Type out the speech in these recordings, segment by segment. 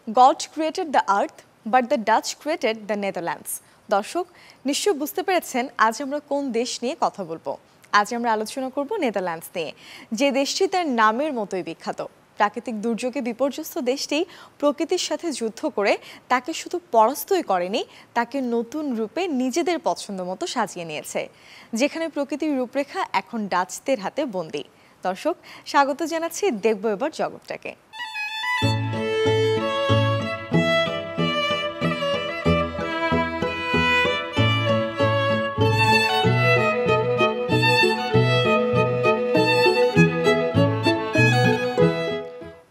God created the earth but the Dutch created the Netherlands. দর্শক নিশ্চয়ই বুঝতে পেরেছেন আজ আমরা কোন দেশ নিয়ে কথা বলবো। আজ আমরা আলোচনা করব নেদারল্যান্ডস নিয়ে, যে দেশটি তার নামের মতোই বিখ্যাত। প্রাকৃতিক দুর্যোগে বিপর্যস্ত দেশটি প্রকৃতির সাথে যুদ্ধ করে তাকে শুধু পরাস্তই করেনি, তাকে নতুন রূপে নিজেদের পছন্দ মতো সাজিয়ে নিয়েছে, যেখানে প্রকৃতির রূপরেখা এখন ডাচদের হাতে বন্দী। দর্শক স্বাগত জানাচ্ছি, দেখব এবার জগৎটাকে।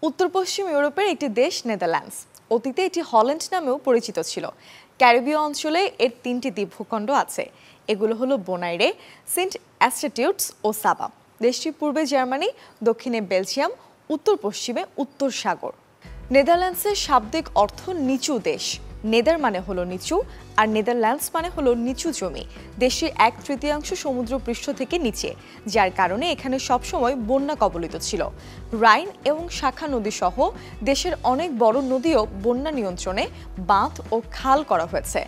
উত্তর পশ্চিম ইউরোপের একটি দেশ নেদারল্যান্ডস। অতীতে এটি হল্যান্ড নামেও পরিচিত ছিল। ক্যারিবীয় অঞ্চলে এর 3টি দ্বীপভূখণ্ড আছে। এগুলো হলো বোনাইরে, সেন্ট অ্যাস্টেটিউটস ও সাবা। দেশটি পূর্বে জার্মানি, দক্ষিণে বেলজিয়াম, উত্তর পশ্চিমে উত্তর সাগর। নেদারল্যান্ডসের শাব্দিক অর্থ নিচু দেশ। নেদার মানে হলো নিচু, আর নেদারল্যান্ডস মানে হলো নিচু জমি। দেশের 1/3 সমুদ্র পৃষ্ঠ থেকে নিচে, যার কারণে এখানে সবসময় বন্যা কবলিত ছিল। রাইন এবং শাখা নদী সহ দেশের অনেক বড় নদীও বন্যা নিয়ন্ত্রণে বাঁধ ও খাল করা হয়েছে।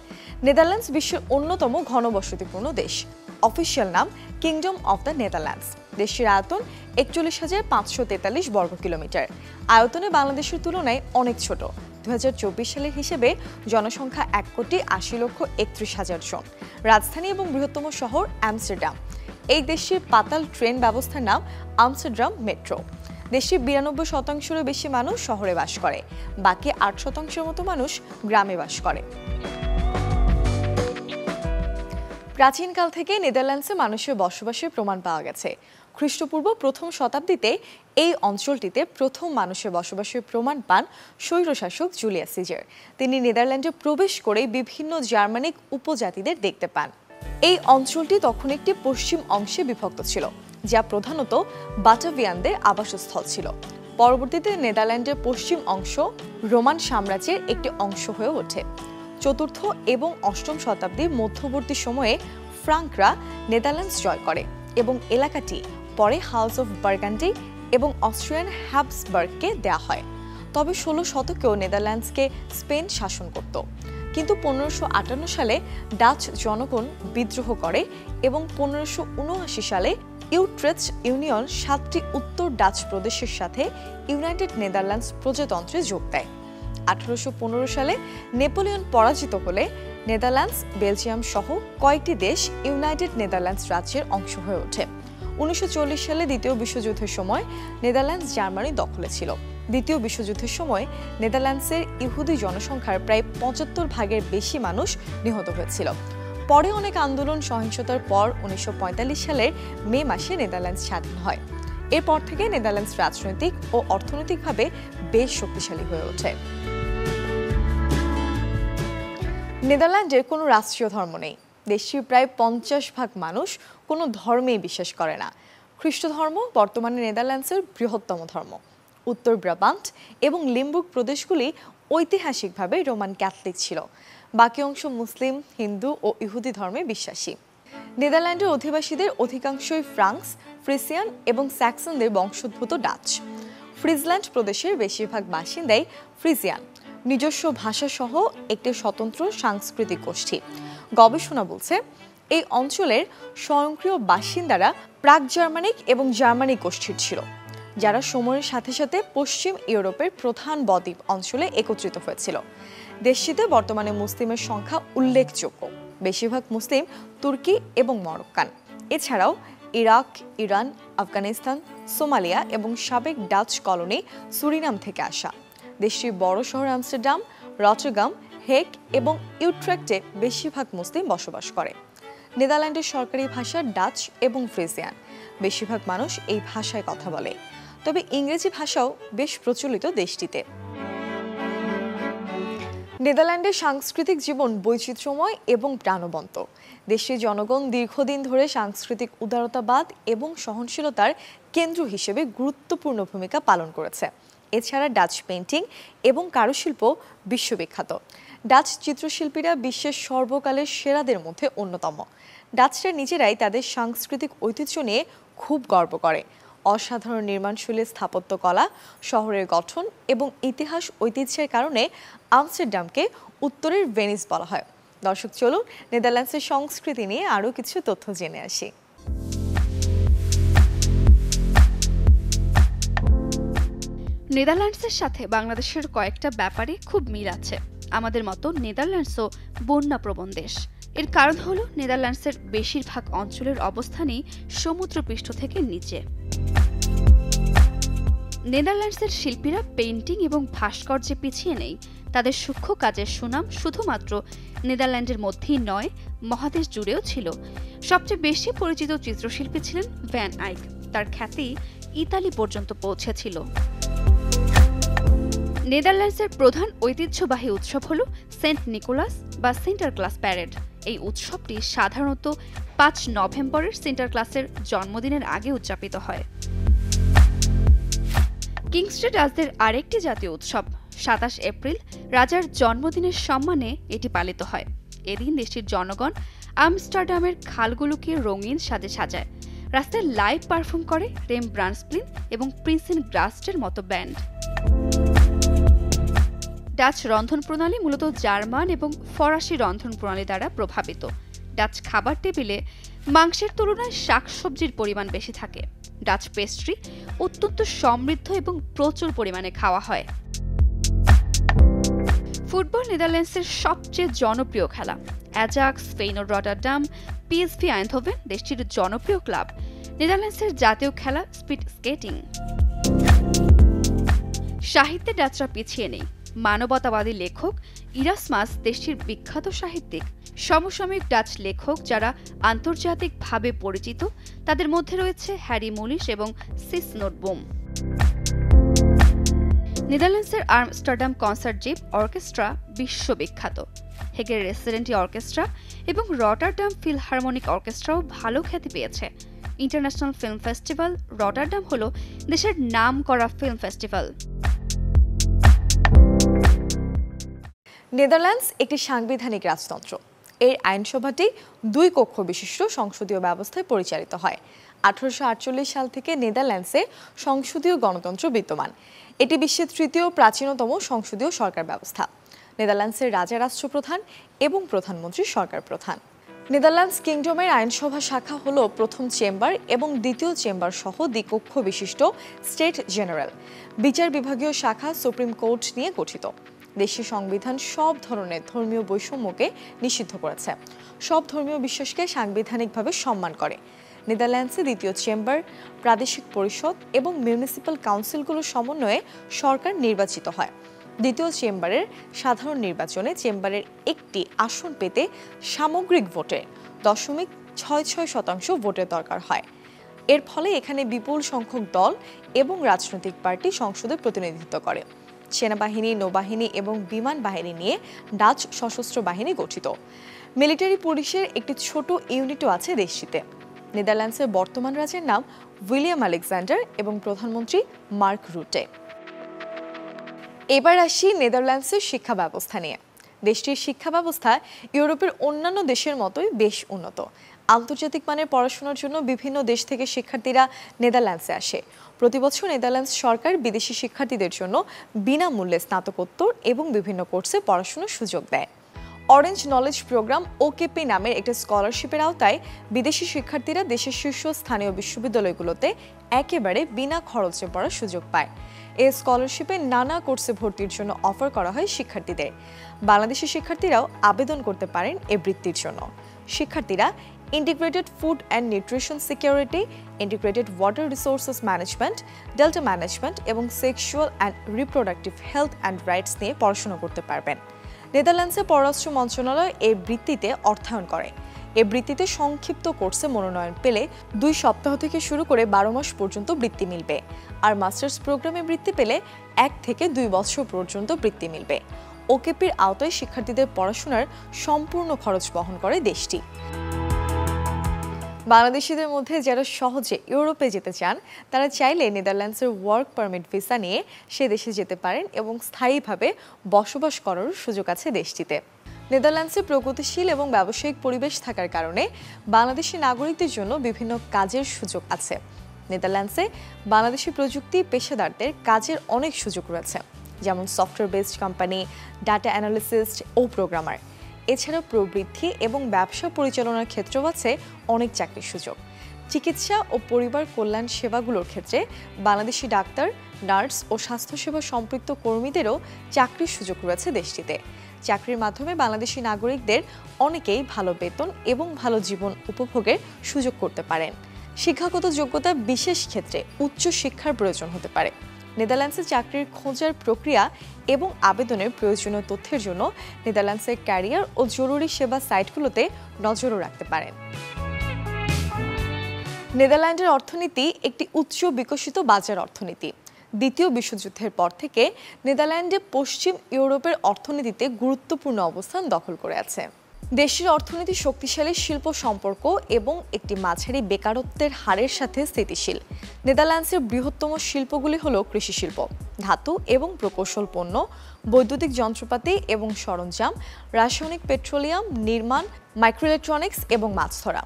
নেদারল্যান্ডস বিশ্বের অন্যতম ঘনবসতিপূর্ণ দেশ। অফিসিয়াল নাম কিংডম অফ দ্য নেদারল্যান্ডস। দেশের আয়তন 41,543 বর্গ কিলোমিটার। আয়তনে বাংলাদেশের তুলনায় অনেক ছোট। 2024 সালের হিসেবে জনসংখ্যা 1,80,31,000 জন। রাজধানী এবং বৃহত্তম শহর আমস্টারডাম। এই দেশটির পাতাল ট্রেন ব্যবস্থার নাম আমস্টারডাম মেট্রো। দেশটির 92%-এরও বেশি মানুষ শহরে বাস করে, বাকি 8%-এর মতো মানুষ গ্রামে বাস করে। প্রাচীনকাল থেকে নেদারল্যান্ডসে মানুষের বসবাসের প্রমাণ পাওয়া গেছে। খ্রিস্টপূর্ব প্রথম শতাব্দীতে এই অঞ্চলটিতে প্রথম মানুষের বসবাসের প্রমাণ পান স্বৈরশাসক জুলিয়াস সিজার। তিনি নেদারল্যান্ডে প্রবেশ করে বিভিন্ন জার্মানিক উপজাতিদের দেখতে পান। এই অঞ্চলটি তখন একটি পশ্চিম অংশে বিভক্ত ছিল, যা প্রধানত বাটাভিয়ানদের আবাসস্থল ছিল। পরবর্তীতে নেদারল্যান্ডের পশ্চিম অংশ রোমান সাম্রাজ্যের একটি অংশ হয়ে ওঠে। 4র্থ এবং 8ম শতাব্দীর মধ্যবর্তী সময়ে ফ্রাঙ্করা নেদারল্যান্ডস জয় করে এবং এলাকাটি পরে হাউস অফ বার্গান্ডি এবং অস্ট্রিয়ান হ্যাবসবার্গকে দেয়া হয়। তবে 16 শতকেও নেদারল্যান্ডসকে স্পেন শাসন করত, কিন্তু 1558 সালে ডাচ জনগণ বিদ্রোহ করে এবং 1579 সালে ইউট্রেচ্ট ইউনিয়ন 7টি উত্তর ডাচ প্রদেশের সাথে ইউনাইটেড নেদারল্যান্ডস প্রজাতন্ত্রে যোগ দেয়। 1815 সালে নেপোলিয়ন পরাজিত হলে নেদারল্যান্ডস, বেলজিয়াম সহ কয়েকটি দেশ ইউনাইটেড নেদারল্যান্ডস রাজ্যের অংশ হয়ে ওঠে। 1940 সালে দ্বিতীয় বিশ্বযুদ্ধের সময় নেদারল্যান্ডস জার্মানি দখলে ছিল। দ্বিতীয় বিশ্বযুদ্ধের সময় নেদারল্যান্ডসের ইহুদি জনসংখ্যার প্রায় 75% বেশি মানুষ নিহত হয়েছিল। পরে অনেক আন্দোলন সহিংসতার পর 1945 সালের মে মাসে নেদারল্যান্ডস স্বাধীন হয়। এরপর থেকে নেদারল্যান্ডস রাজনৈতিক ও অর্থনৈতিকভাবে বেশ শক্তিশালী হয়ে ওঠে। নেদারল্যান্ডের কোনো রাষ্ট্রীয় ধর্ম নেই। দেশটির প্রায় 50% মানুষ কোনো ধর্মেই বিশ্বাস করে না। খ্রিস্ট ধর্ম বর্তমানে নেদারল্যান্ডসের বৃহত্তম ধর্ম। উত্তর ব্রাবান্ট এবং লিমবুর্গ প্রদেশগুলি ঐতিহাসিকভাবে রোমান ক্যাথলিক ছিল। বাকি অংশ মুসলিম, হিন্দু ও ইহুদি ধর্মে বিশ্বাসী। নেদারল্যান্ডের অধিবাসীদের অধিকাংশই ফ্রাঙ্কস, ফ্রিসিয়ান এবং স্যাক্সনদের বংশোদ্ভূত ডাচ। ফ্রিজল্যান্ড প্রদেশের বেশিরভাগ বাসিন্দাই ফ্রিজিয়ান, নিজস্ব ভাষা সহ একটি স্বতন্ত্র সাংস্কৃতিক গোষ্ঠী। গবেষণা বলছে এই অঞ্চলের স্বয়ংক্রিয় বাসিন্দারা প্রাক জার্মানিক এবং জার্মানিক গোষ্ঠীর ছিল, যারা সময়ের সাথে সাথে পশ্চিম ইউরোপের প্রধান বদ্বীপ অঞ্চলে একত্রিত হয়েছিল। দেশটিতে বর্তমানে মুসলিমের সংখ্যা উল্লেখযোগ্য। বেশিরভাগ মুসলিম তুর্কি এবং মরক্কান। এছাড়াও ইরাক, ইরান, আফগানিস্তান, সোমালিয়া এবং সাবেক ডাচ কলোনি সুরিনাম থেকে আসা। দেশটির বড় শহর আমস্টারডাম, রটারগাম, হেগ এবং ইউট্রেক্টে বেশিরভাগ মুসলিম বসবাস করে। নেদারল্যান্ডের সরকারি ভাষা ডাচ এবং ফ্রিজিয়ান। বেশিরভাগ মানুষ এই ভাষায় কথা বলে, তবে ইংরেজি ভাষাও বেশ প্রচলিত দেশটিতে। নেদারল্যান্ডের সাংস্কৃতিক জীবন বৈচিত্র্যময় এবং প্রাণবন্ত। দেশটির জনগণ দীর্ঘদিন ধরে সাংস্কৃতিক উদারতাবাদ এবং সহনশীলতার কেন্দ্র হিসেবে গুরুত্বপূর্ণ ভূমিকা পালন করেছে। এছাড়া ডাচ পেইন্টিং এবং কারুশিল্প বিশ্ববিখ্যাত। ডাচ চিত্রশিল্পীরা বিশ্বের সর্বকালের সেরাদের মধ্যে অন্যতম। ডাচরা নিজেরাই তাদের সাংস্কৃতিক ঐতিহ্য নিয়ে খুব গর্ব করে। অসাধারণ নির্মাণশৈলী স্থাপত্যকলা, শহরের গঠন এবং ইতিহাস ঐতিহ্যের কারণে আমস্টারডামকে উত্তরের ভেনিস বলা হয়। দর্শক, চলুন নেদারল্যান্ডসের সংস্কৃতি নিয়ে আরও কিছু তথ্য জেনে আসি। নেদারল্যান্ডসের সাথে বাংলাদেশের কয়েকটা ব্যাপারে খুব মিল আছে। আমাদের মতো নেদারল্যান্ডসও বন্যাপ্রবণ দেশ। এর কারণ হলো নেদারল্যান্ডসের বেশিরভাগ অঞ্চলের অবস্থানই সমুদ্রপৃষ্ঠ থেকে নিচে। নেদারল্যান্ডসের শিল্পীরা পেইন্টিং এবং ভাস্কর্যে পিছিয়ে নেই। তাদের সূক্ষ্ম কাজের সুনাম শুধুমাত্র নেদারল্যান্ডের মধ্যেই নয়, মহাদেশ জুড়েও ছিল। সবচেয়ে বেশি পরিচিত চিত্রশিল্পী ছিলেন ভ্যান আইক। তার খ্যাতি ইতালি পর্যন্ত পৌঁছেছিল। নেদারল্যান্ডসের প্রধান ঐতিহ্যবাহী উৎসব হল সেন্ট নিকোলাস বা সিন্টারক্লাস প্যারেড। এই উৎসবটি সাধারণত ৫ নভেম্বরের সিন্টারক্লাসের জন্মদিনের আগে উদযাপিত হয়। কিংস্টে ডাচদের আরেকটি জাতীয় উৎসব ২৭ এপ্রিল রাজার জন্মদিনের সম্মানে এটি পালিত হয়। এদিন দেশটির জনগণ আমস্টারডামের খালগুলোকে রঙিন সাজে সাজায়। রাস্তায় লাইভ পারফর্ম করে রেমব্রান্ডসপ্লিন এবং প্রিন্সেন গ্রাস্টের মতো ব্যান্ড। ডাচ রন্ধন প্রণালী মূলত জার্মান এবং ফরাসি রন্ধন প্রণালী দ্বারা প্রভাবিত। ডাচ খাবার টেবিলে মাংসের তুলনায় শাকসবজির পরিমাণ বেশি থাকে। ডাচ পেস্ট্রি অত্যন্ত সমৃদ্ধ এবং প্রচুর পরিমাণে খাওয়া হয়। ফুটবল নেদারল্যান্ডসের সবচেয়ে জনপ্রিয় খেলা। অ্যাজাক্স, ফেইনোর্ড রটারডাম, পিএসভি আইনধোভেন দেশটির জনপ্রিয় ক্লাব। নেদারল্যান্ডসের জাতীয় খেলা স্পিড স্কেটিং। সাহিত্যে ডাচরা পিছিয়ে নেই। মানবতাবাদী লেখক ইরাসমাস দেশটির বিখ্যাত সাহিত্যিক। সমসাময়িক ডাচ লেখক যারা আন্তর্জাতিকভাবে পরিচিত তাদের মধ্যে রয়েছে হ্যারি মুলিশ এবং সিস নোটবোম। নেদারল্যান্ডসের আমস্টারডাম কনসার্ট জিপ অর্কেস্ট্রা বিশ্ববিখ্যাত। হেগের রেসিডেন্টি অর্কেস্ট্রা এবং রটারডাম ফিলহারমোনিক অর্কেস্ট্রাও ভালো খ্যাতি পেয়েছে। ইন্টারন্যাশনাল ফিল্ম ফেস্টিভ্যাল রটারডাম হল দেশের নামকরা ফিল্ম ফেস্টিভ্যাল। নেদারল্যান্ডস একটি সাংবিধানিক রাজতন্ত্র। এর আইনসভাটি ২ কক্ষ বিশিষ্ট সংসদীয় ব্যবস্থায় পরিচালিত হয়। ১৮৪৮ সাল থেকে নেদারল্যান্ডসে সংসদীয় গণতন্ত্র বিদ্যমান। এটি বিশ্বের ৩য় প্রাচীনতম সংসদীয় সরকার ব্যবস্থা। নেদারল্যান্ডসের রাজা রাষ্ট্রপ্রধান এবং প্রধানমন্ত্রী সরকার প্রধান। নেদারল্যান্ডস কিংডমের আইনসভা শাখা হল প্রথম চেম্বার এবং দ্বিতীয় চেম্বার সহ দ্বিকক্ষ বিশিষ্ট স্টেট জেনারেল। বিচার বিভাগীয় শাখা সুপ্রিম কোর্ট নিয়ে গঠিত। দেশের সংবিধান সব ধরনের ধর্মীয় বৈষম্যকে নিষিদ্ধ করেছে। সব ধর্মীয় বিশ্বাসকে সাংবিধানিকভাবে সম্মান করে। নেদারল্যান্ডসে দ্বিতীয় চেম্বার, প্রাদেশিক পরিষদ এবং মিউনিসিপ্যাল কাউন্সিলগুলোর সমন্বয়ে সরকার নির্বাচিত হয়। দ্বিতীয় চেম্বারের সাধারণ নির্বাচনে চেম্বারের একটি আসন পেতে সামগ্রিক ভোটে 0.66% ভোটের দরকার হয়। এর ফলে এখানে বিপুল সংখ্যক দল এবং রাজনৈতিক পার্টি সংসদে প্রতিনিধিত্ব করে। সেনাবাহিনী, নৌবাহিনী এবং বিমান বাহিনী নিয়ে ডাচ সশস্ত্র বাহিনী গঠিত। মিলিটারি পুলিশের একটি ছোট ইউনিটও আছে দেশটিতে। নেদারল্যান্ডসের বর্তমান রাজার নাম উইলিয়াম আলেকজান্ডার এবং প্রধানমন্ত্রী মার্ক রুটে। এবার আসি নেদারল্যান্ডসের শিক্ষা ব্যবস্থা নিয়ে। দেশটির শিক্ষা ব্যবস্থা ইউরোপের অন্যান্য দেশের মতোই বেশ উন্নত। আন্তর্জাতিক মানের পড়াশোনার জন্য বিভিন্ন দেশ থেকে শিক্ষার্থীরা নেদারল্যান্ডসে আসে। প্রতিবছর নেদারল্যান্ডস সরকার বিদেশি শিক্ষার্থীদের জন্য বিনামূল্যে স্নাতকোত্তর এবং বিভিন্ন কোর্সে পড়াশোনার সুযোগ দেয়। অরেঞ্জ নলেজ প্রোগ্রাম ওকেপি নামের একটি স্কলারশিপের আওতায় বিদেশি শিক্ষার্থীরা দেশের শীর্ষস্থানীয় বিশ্ববিদ্যালয়গুলোতে একেবারে বিনা খরচে পড়ার সুযোগ পায়। এই স্কলারশিপে নানা কোর্সে ভর্তির জন্য অফার করা হয় শিক্ষার্থীদের। বাংলাদেশি শিক্ষার্থীরাও আবেদন করতে পারেন এই বৃত্তির জন্য। শিক্ষার্থীরা integrated food and nutrition security, integrated water resources management, delta management এবং sexual and reproductive health and rights নিয়ে পড়াশোনা করতে পারবেন। নেদারল্যান্ডসের পররাষ্ট্র মন্ত্রণালয় এই বৃত্তিতে অর্থায়ন করে। এই বৃত্তিতে সংক্ষিপ্ত কোর্সে মনোনয়ন পেলে 2 সপ্তাহ থেকে শুরু করে 12 মাস পর্যন্ত বৃত্তি মিলবে। আর মাস্টার্স প্রোগ্রামে বৃত্তি পেলে 1 থেকে 2 বছর পর্যন্ত বৃত্তি মিলবে। ওকেপির আওতায় শিক্ষার্থীদের পড়াশোনার সম্পূর্ণ খরচ বহন করে দেশটি। বাংলাদেশিদের মধ্যে যারা সহজে ইউরোপে যেতে চান তারা চাইলে নেদারল্যান্ডসের ওয়ার্ক পারমিট ভিসা নিয়ে সে দেশে যেতে পারেন এবং স্থায়ীভাবে বসবাস করার সুযোগ আছে দেশটিতে। নেদারল্যান্ডসে প্রগতিশীল এবং ব্যবসায়িক পরিবেশ থাকার কারণে বাংলাদেশি নাগরিকদের জন্য বিভিন্ন কাজের সুযোগ আছে। নেদারল্যান্ডসে বাংলাদেশি প্রযুক্তি পেশাদারদের কাজের অনেক সুযোগ রয়েছে, যেমন software based company, data analyst ও প্রোগ্রামার। এছাড়া প্রবৃদ্ধি এবং ব্যবসা পরিচালনার ক্ষেত্রেও আছে অনেক চাকরির সুযোগ। চিকিৎসা ও পরিবার কল্যাণ সেবাগুলোর ক্ষেত্রে বাংলাদেশি ডাক্তার, নার্স ও স্বাস্থ্যসেবা সম্পৃক্ত কর্মীদেরও চাকরির সুযোগ রয়েছে দেশটিতে। চাকরির মাধ্যমে বাংলাদেশি নাগরিকদের অনেকেই ভালো বেতন এবং ভালো জীবন উপভোগের সুযোগ করতে পারেন। শিক্ষাগত যোগ্যতা বিশেষ ক্ষেত্রে উচ্চ শিক্ষার প্রয়োজন হতে পারে। নেদারল্যান্ডসে চাকরির খোঁজার প্রক্রিয়া এবং আবেদনের প্রয়োজনীয় তথ্যের জন্য নেদারল্যান্ডসের ক্যারিয়ার ও জরুরি সেবা সাইটগুলোতে নজরও রাখতে পারেন। নেদারল্যান্ডের অর্থনীতি একটি উচ্চ বিকশিত বাজার অর্থনীতি। দ্বিতীয় বিশ্বযুদ্ধের পর থেকে নেদারল্যান্ডে পশ্চিম ইউরোপের অর্থনীতিতে গুরুত্বপূর্ণ অবস্থান দখল করে আছে। দেশের অর্থনীতি শক্তিশালী শিল্প সম্পর্ক এবং একটি মাঝারি বেকারত্বের হারের সাথে স্থিতিশীল। নেদারল্যান্ডসের বৃহত্তম শিল্পগুলি হল কৃষি শিল্প, ধাতু এবং প্রকৌশল পণ্য, বৈদ্যুতিক যন্ত্রপাতি এবং সরঞ্জাম, রাসায়নিক পেট্রোলিয়াম, নির্মাণ, মাইক্রোইলেকট্রনিক্স এবং মাছ ধরা।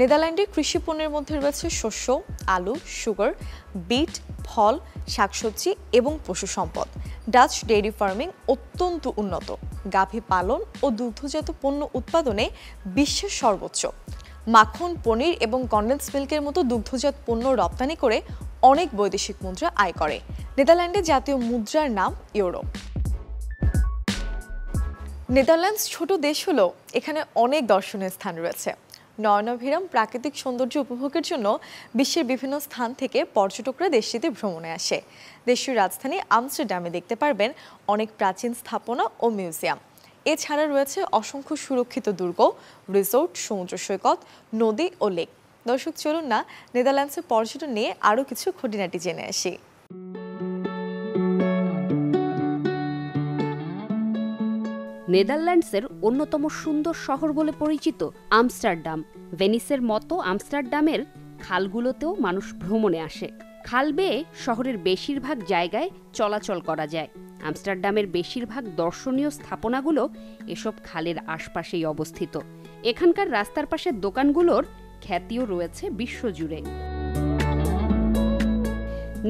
নেদারল্যান্ডের কৃষি পণ্যের মধ্যে রয়েছে শস্য, আলু, সুগার, বিট, ফল, শাকসবজি এবং পশু সম্পদ। ডাচ ডেইরি ফার্মিং অত্যন্ত উন্নত। গাভী পালন ও দুগ্ধজাত পণ্য উৎপাদনে বিশ্বের সর্বোচ্চ। মাখন, পনির এবং কনডেন্স মিল্কের মতো দুগ্ধজাত পণ্য রপ্তানি করে অনেক বৈদেশিক মুদ্রা আয় করে। নেদারল্যান্ডের জাতীয় মুদ্রার নাম ইউরো। নেদারল্যান্ডস ছোট দেশ হলেও এখানে অনেক দর্শনীয় স্থান রয়েছে। নয়নাভিরাম প্রাকৃতিক সৌন্দর্য উপভোগের জন্য বিশ্বের বিভিন্ন স্থান থেকে পর্যটকরা দেশটিতে ভ্রমণে আসে। দেশটির রাজধানী আমস্টারডামে দেখতে পারবেন অনেক প্রাচীন স্থাপনা ও মিউজিয়াম। এছাড়া রয়েছে অসংখ্য সুরক্ষিত দুর্গ, রিসোর্ট, সমুদ্র সৈকত, নদী ও লেক। দর্শক, চলুন না নেদারল্যান্ডসের পর্যটন নিয়ে আরও কিছু খুঁটিনাটি জেনে আসি। নেদারল্যান্ডসের অন্যতম সুন্দর শহর বলে পরিচিত আমস্টারডাম। ভেনিসের মতো আমস্টারডামের খালগুলোতেও মানুষ ভ্রমণে আসে। খাল বেয়ে শহরের বেশিরভাগ জায়গায় চলাচল করা যায়। আমস্টারডামের বেশিরভাগ দর্শনীয় স্থাপনাগুলো এসব খালের আশপাশেই অবস্থিত। এখানকার রাস্তার পাশের দোকানগুলোর খ্যাতিও রয়েছে বিশ্বজুড়ে।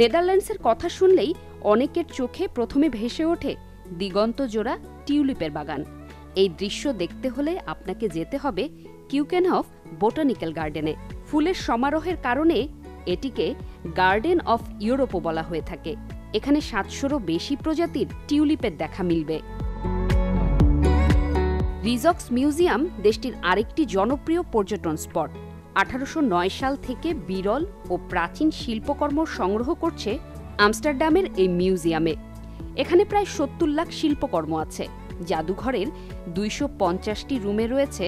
নেদারল্যান্ডসের কথা শুনলেই অনেকের চোখে প্রথমে ভেসে ওঠে দিগন্তজোড়া টিউলিপের বাগান। এই দৃশ্য দেখতে হলে আপনাকে যেতে হবে কিউকেনহফ বোটানিক্যাল গার্ডেনে। ফুলের সমারোহের কারণে এটিকে গার্ডেন অফ ইউরোপও বলা হয়ে থাকে। এখানে 700-রও বেশি প্রজাতির টিউলিপের দেখা মিলবে। রিজক্স মিউজিয়াম দেশটির আরেকটি জনপ্রিয় পর্যটন স্পট। 1809 সাল থেকে বিরল ও প্রাচীন শিল্পকর্ম সংগ্রহ করছে আমস্টারডামের এই মিউজিয়ামে। এখানে প্রায় 70 লাখ শিল্পকর্ম আছে। জাদুঘরের 250টি রুমে রয়েছে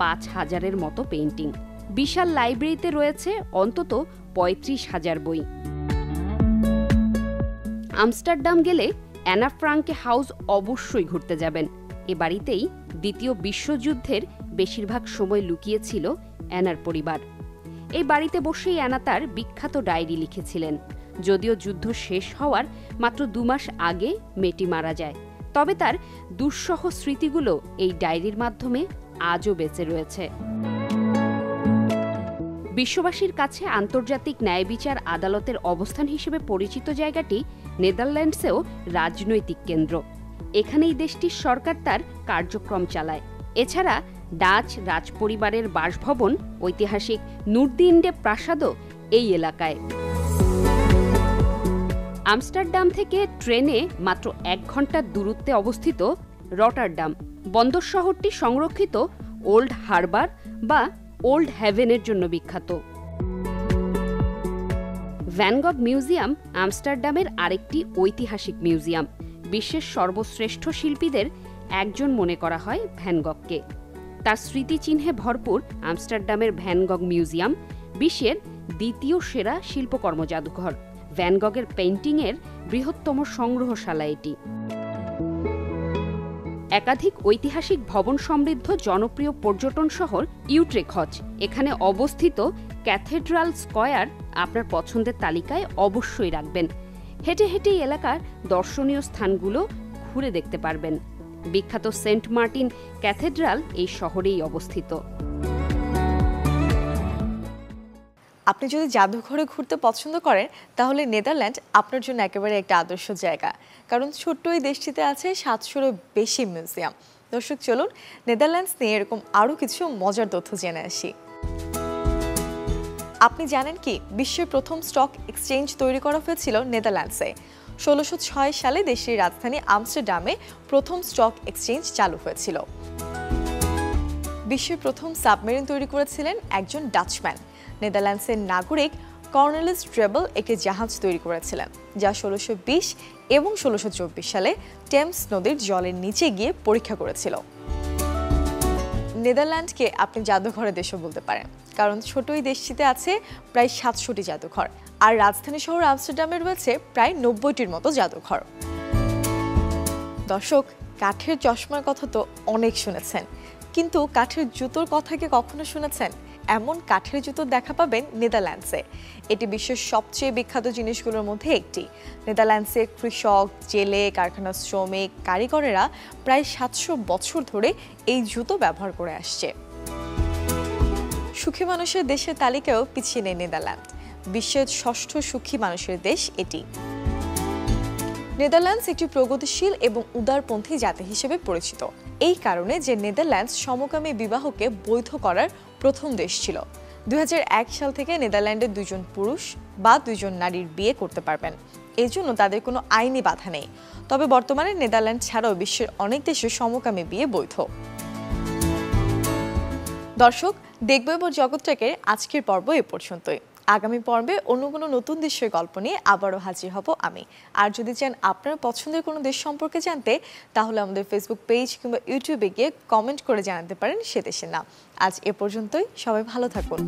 5000-এর মতো পেইন্টিং। বিশাল লাইব্রেরিতে রয়েছে অন্তত 35,000 বই। আমস্টারডাম গেলে অ্যানা ফ্রাঙ্কে হাউস অবশ্যই ঘুরতে যাবেন। এ বাড়িতেই দ্বিতীয় বিশ্বযুদ্ধের বেশিরভাগ সময় লুকিয়েছিল অ্যানার পরিবার। এই বাড়িতে বসেই অ্যানা তার বিখ্যাত ডায়েরি লিখেছিলেন। যদিও যুদ্ধ শেষ হওয়ার মাত্র 2 মাস আগে মেয়েটি মারা যায়, তবে তার দুঃসহ স্মৃতিগুলো এই ডায়েরির মাধ্যমে আজও বেঁচে রয়েছে। বিশ্ববাসীর কাছে আন্তর্জাতিক ন্যায় বিচার আদালতের অবস্থান হিসেবে পরিচিত জায়গাটি নেদারল্যান্ডসেও রাজনৈতিক কেন্দ্র। এখানেই দেশটির সরকার তার কার্যক্রম চালায়। এছাড়া ডাচ রাজপরিবারের বাসভবন, ঐতিহাসিক নুরদিন্ডে প্রাসাদও এই এলাকায়। আমস্টারডাম থেকে ট্রেনে মাত্র 1 ঘন্টার দূরত্বে অবস্থিত রটারডাম বন্দর শহরটি সংরক্ষিত ওল্ড হারবার বা ওল্ড হ্যাভেনের জন্য বিখ্যাত। ভ্যান গগ মিউজিয়াম আমস্টারডামের আরেকটি ঐতিহাসিক মিউজিয়াম। বিশ্বের সর্বশ্রেষ্ঠ শিল্পীদের একজন মনে করা হয় ভ্যান গগকে। তার স্মৃতিচিহ্নে ভরপুর আমস্টারডামের ভ্যান গগ মিউজিয়াম বিশ্বের দ্বিতীয় সেরা শিল্পকর্ম জাদুঘর। ভ্যান গগের পেইন্টিংয়ের বৃহত্তম সংগ্রহশালা এটি। একাধিক ঐতিহাসিক ভবন সমৃদ্ধ জনপ্রিয় পর্যটন শহর ইউট্রেখট। এখানে অবস্থিত ক্যাথেড্রাল স্কয়ার আপনার পছন্দের তালিকায় অবশ্যই রাখবেন। হেঁটে হেঁটে এলাকার দর্শনীয় স্থানগুলো ঘুরে দেখতে পারবেন। বিখ্যাত সেন্ট মার্টিন ক্যাথেড্রাল এই শহরেই অবস্থিত। আপনি যদি জাদুঘরে ঘুরতে পছন্দ করেন তাহলে নেদারল্যান্ড আপনার জন্য একেবারে একটা আদর্শ জায়গা, কারণ ছোট্ট এই দেশটিতে আছে 700-এরও বেশি মিউজিয়াম। দর্শক, চলুন নেদারল্যান্ডস নিয়ে এরকম আরও কিছু মজার তথ্য জেনে আসি। আপনি জানেন কি, বিশ্বের প্রথম স্টক এক্সচেঞ্জ তৈরি করা হয়েছিল নেদারল্যান্ডসে। 1606 সালে দেশটির রাজধানী আমস্টারডামে প্রথম স্টক এক্সচেঞ্জ চালু হয়েছিল। বিশ্বের প্রথম সাবমেরিন তৈরি করেছিলেন একজন ডাচম্যান। নেদারল্যান্ডসের নাগরিক কর্নেলিস ড্রেবল একটি জাহাজ তৈরি করেছিলেন, যা 1620 এবং 1624 সালে টেমস নদীর জলের নিচে গিয়ে পরীক্ষা করেছিল। নেদারল্যান্ডকে আপনি জাদুঘরের দেশও বলতে পারেন, কারণ ছোট এই দেশটিতে আছে প্রায় 700টি জাদুঘর, আর রাজধানী শহর আমস্টারডামে রয়েছে প্রায় 90টির মতো জাদুঘর। দর্শক, কাঠের চশমার কথা তো অনেক শুনেছেন, কিন্তু কাঠের জুতোর কথা কি কখনো শুনেছেন? এমন কাঠের জুতো দেখা পাবেন নেদারল্যান্ডসে। এটি বিশ্বের সবচেয়ে বিখ্যাত জিনিসগুলোর মধ্যে একটি। নেদারল্যান্ডসে কৃষক, জেলে, কারখানা শ্রমিক, কারিগরেরা প্রায় 700 বছর ধরে এই জুতো ব্যবহার করে আসছে। সুখী মানুষের দেশের তালিকায়ও পিছিয়ে নেই নেদারল্যান্ড। বিশ্বের 6ষ্ঠ সুখী মানুষের দেশ এটি। নেদারল্যান্ডস একটি প্রগতিশীল এবং উদারপন্থী জাতি হিসেবে পরিচিত, এই কারণে যে নেদারল্যান্ডস সমকামী বিবাহকে বৈধ করার প্রথম দেশ ছিল। 2001 সাল থেকে নেদারল্যান্ডের 2 জন পুরুষ বা 2 জন নারীর বিয়ে করতে পারবেন, এই জন্য তাদের কোনো আইনি বাধা নেই। তবে বর্তমানে নেদারল্যান্ড ছাড়াও বিশ্বের অনেক দেশে সমকামী বিয়ে বৈধ। দর্শক, দেখব এবার জগৎটাকে আজকের পর্ব এ পর্যন্তই। আগামী পর্বে অন্য কোনো নতুন দেশের গল্প নিয়ে আবারও হাজির হব আমি। আর যদি চান আপনার পছন্দের কোনো দেশ সম্পর্কে জানতে, তাহলে আমাদের ফেসবুক পেজ কিংবা ইউটিউবে গিয়ে কমেন্ট করে জানাতে পারেন সে দেশের নাম। আজ এ পর্যন্তই, সবাই ভালো থাকুন।